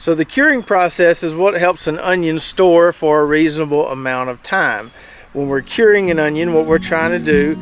So the curing process is what helps an onion store for a reasonable amount of time. When we're curing an onion, what we're trying to do.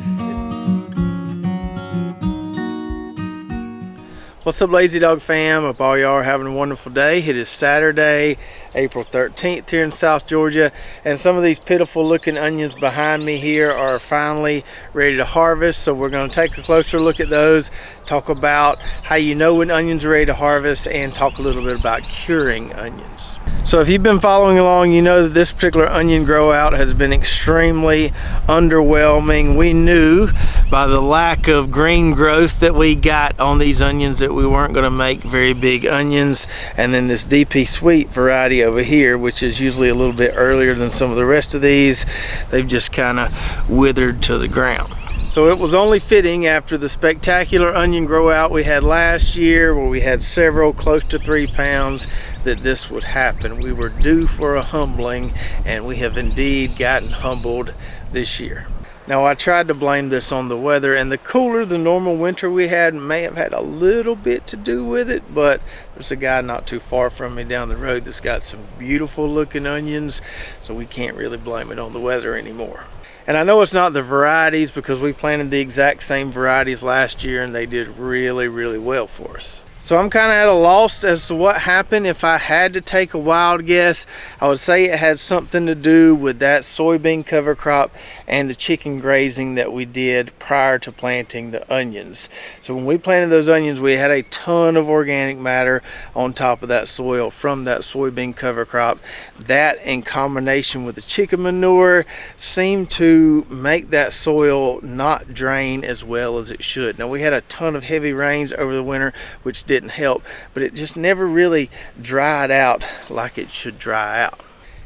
What's up, Lazy Dog fam? Hope all y'all are having a wonderful day. It is Saturday, April 13th here in South Georgia, and some of these pitiful looking onions behind me here are finally ready to harvest. So we're going to take a closer look at those, talk about how you know when onions are ready to harvest, and talk a little bit about curing onions. So if you've been following along, you know that this particular onion grow out has been extremely underwhelming. We knew by the lack of green growth that we got on these onions that we weren't going to make very big onions. And then this DP Sweet variety over here, which is usually a little bit earlier than some of the rest of these, they've just kind of withered to the ground. So it was only fitting after the spectacular onion grow out we had last year, where we had several close to 3 pounds, that this would happen. We were due for a humbling, and we have indeed gotten humbled this year. Now, I tried to blame this on the weather, and the cooler than normal winter we had may have had a little bit to do with it, but there's a guy not too far from me down the road that's got some beautiful looking onions, so we can't really blame it on the weather anymore. And I know it's not the varieties, because we planted the exact same varieties last year and they did really, really well for us. So I'm kind of at a loss as to what happened. If I had to take a wild guess, I would say it had something to do with that soybean cover crop and the chicken grazing that we did prior to planting the onions. So when we planted those onions, we had a ton of organic matter on top of that soil from that soybean cover crop. That, in combination with the chicken manure, seemed to make that soil not drain as well as it should. Now, we had a ton of heavy rains over the winter, which didn't help, but it just never really dried out like it should dry out.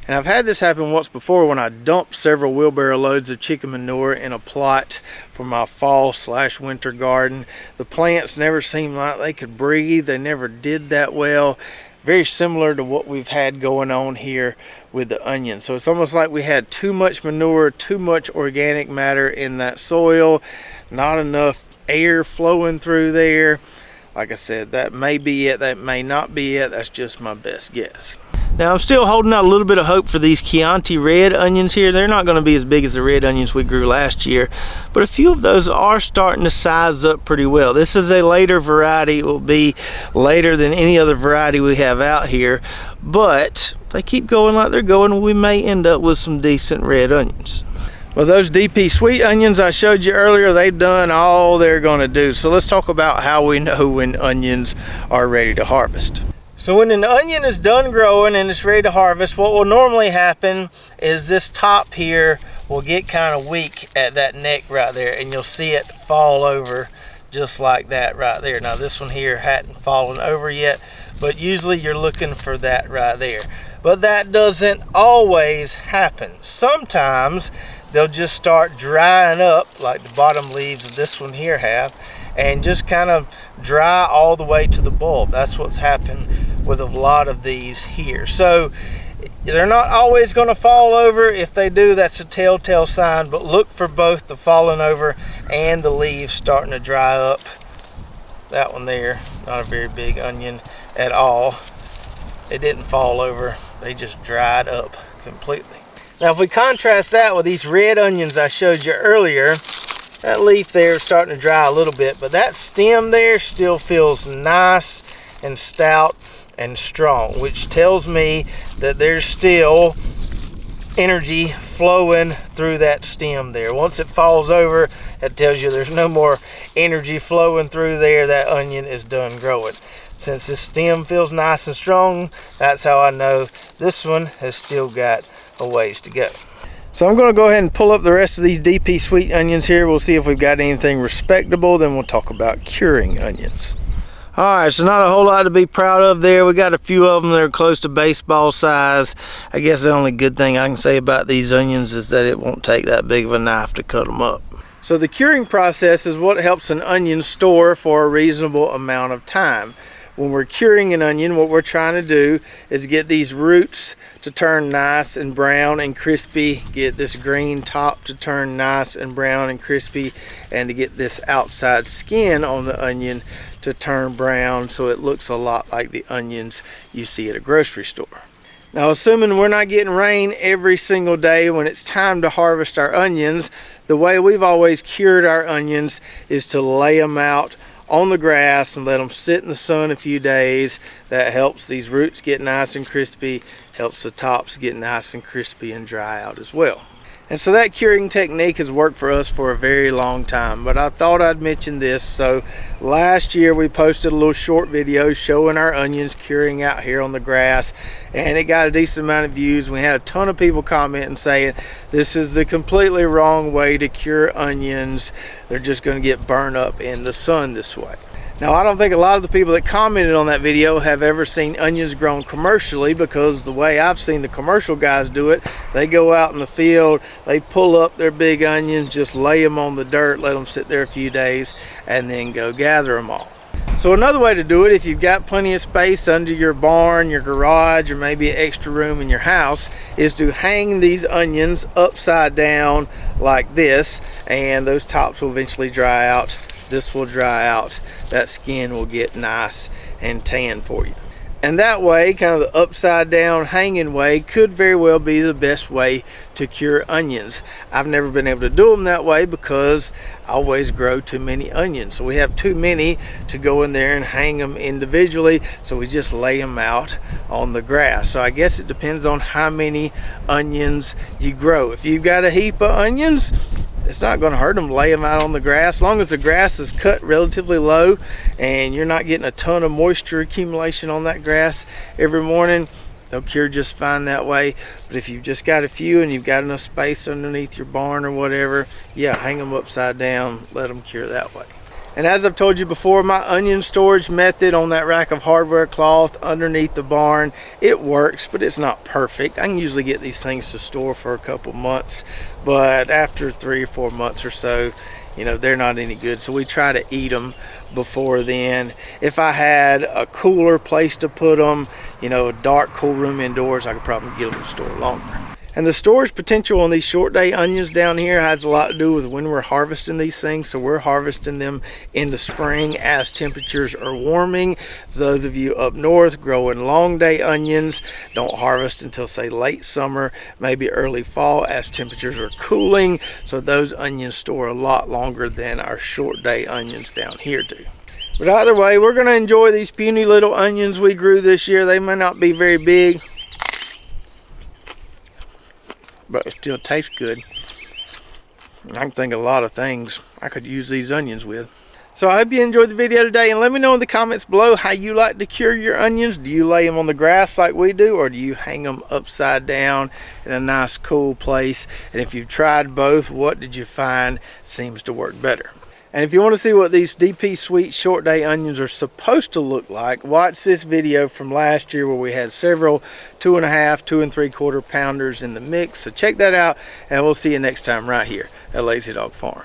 And I've had this happen once before when I dumped several wheelbarrow loads of chicken manure in a plot for my fall/winter garden. The plants never seemed like they could breathe. They never did that well. Very similar to what we've had going on here with the onions. So it's almost like we had too much manure, too much organic matter in that soil, not enough air flowing through there. Like I said, that may be it, that may not be it. That's just my best guess. Now, I'm still holding out a little bit of hope for these Chianti red onions here. They're not going to be as big as the red onions we grew last year, but a few of those are starting to size up pretty well. This is a later variety. It will be later than any other variety we have out here, but if they keep going like they're going, we may end up with some decent red onions. Well, those DP Sweet onions I showed you earlier, they've done all they're going to do. So let's talk about how we know when onions are ready to harvest. So when an onion is done growing and it's ready to harvest, what will normally happen is this top here will get kind of weak at that neck right there, and you'll see it fall over just like that right there. Now, this one here hadn't fallen over yet, but usually you're looking for that right there. But that doesn't always happen. Sometimes they'll just start drying up like the bottom leaves of this one here have, and just kind of dry all the way to the bulb. That's what's happened with a lot of these here. So they're not always going to fall over. If they do, that's a telltale sign, but look for both the falling over and the leaves starting to dry up. That one there, not a very big onion at all. It didn't fall over, they just dried up completely. Now, if we contrast that with these red onions I showed you earlier, that leaf there is starting to dry a little bit, but that stem there still feels nice and stout and strong, which tells me that there's still energy flowing through that stem there. Once it falls over, that tells you there's no more energy flowing through there. That onion is done growing. Since this stem feels nice and strong, that's how I know this one has still got a ways to go. So I'm going to go ahead and pull up the rest of these DP Sweet onions here. We'll see if we've got anything respectable, then we'll talk about curing onions. All right, so not a whole lot to be proud of there. We got a few of them that are close to baseball size. I guess the only good thing I can say about these onions is that it won't take that big of a knife to cut them up. So the curing process is what helps an onion store for a reasonable amount of time. When we're curing an onion, what we're trying to do is get these roots to turn nice and brown and crispy, get this green top to turn nice and brown and crispy, and to get this outside skin on the onion to turn brown so it looks a lot like the onions you see at a grocery store. Now, assuming we're not getting rain every single day when it's time to harvest our onions, the way we've always cured our onions is to lay them out on the grass and let them sit in the sun a few days. That helps these roots get nice and crispy, helps the tops get nice and crispy and dry out as well. And so that curing technique has worked for us for a very long time, but I thought I'd mention this. So last year we posted a little short video showing our onions curing out here on the grass, and it got a decent amount of views. We had a ton of people commenting saying this is the completely wrong way to cure onions. They're just going to get burned up in the sun this way. Now, I don't think a lot of the people that commented on that video have ever seen onions grown commercially, because the way I've seen the commercial guys do it, they go out in the field, they pull up their big onions, just lay them on the dirt, let them sit there a few days, and then go gather them all. So another way to do it, if you've got plenty of space under your barn, your garage, or maybe an extra room in your house, is to hang these onions upside down like this, and those tops will eventually dry out. This will dry out, that skin will get nice and tan for you. And that way, kind of the upside down hanging way, could very well be the best way to cure onions. I've never been able to do them that way because I always grow too many onions. So we have too many to go in there and hang them individually, so we just lay them out on the grass. So I guess it depends on how many onions you grow. If you've got a heap of onions, it's not going to hurt them to lay them out on the grass. As long as the grass is cut relatively low and you're not getting a ton of moisture accumulation on that grass every morning, they'll cure just fine that way. But if you've just got a few and you've got enough space underneath your barn or whatever, yeah, hang them upside down, let them cure that way. And as I've told you before, my onion storage method on that rack of hardware cloth underneath the barn, it works, but it's not perfect. I can usually get these things to store for a couple months, but after 3 or 4 months or so, you know, they're not any good. So we try to eat them before then. If I had a cooler place to put them, you know, a dark, cool room indoors, I could probably get them to store longer. And the storage potential on these short day onions down here has a lot to do with when we're harvesting these things. So we're harvesting them in the spring as temperatures are warming. Those of you up north growing long day onions don't harvest until, say, late summer, maybe early fall, as temperatures are cooling. So those onions store a lot longer than our short day onions down here do. But either way, we're going to enjoy these puny little onions we grew this year. They may not be very big, but it still tastes good. I can think of a lot of things I could use these onions with. So I hope you enjoyed the video today, and let me know in the comments below how you like to cure your onions. Do you lay them on the grass like we do, or do you hang them upside down in a nice cool place? And if you've tried both, what did you find seems to work better? And if you want to see what these DP Sweet short day onions are supposed to look like, watch this video from last year where we had several 2.5, 2 3/4 pounders in the mix. So check that out, and we'll see you next time right here at Lazy Dog Farm.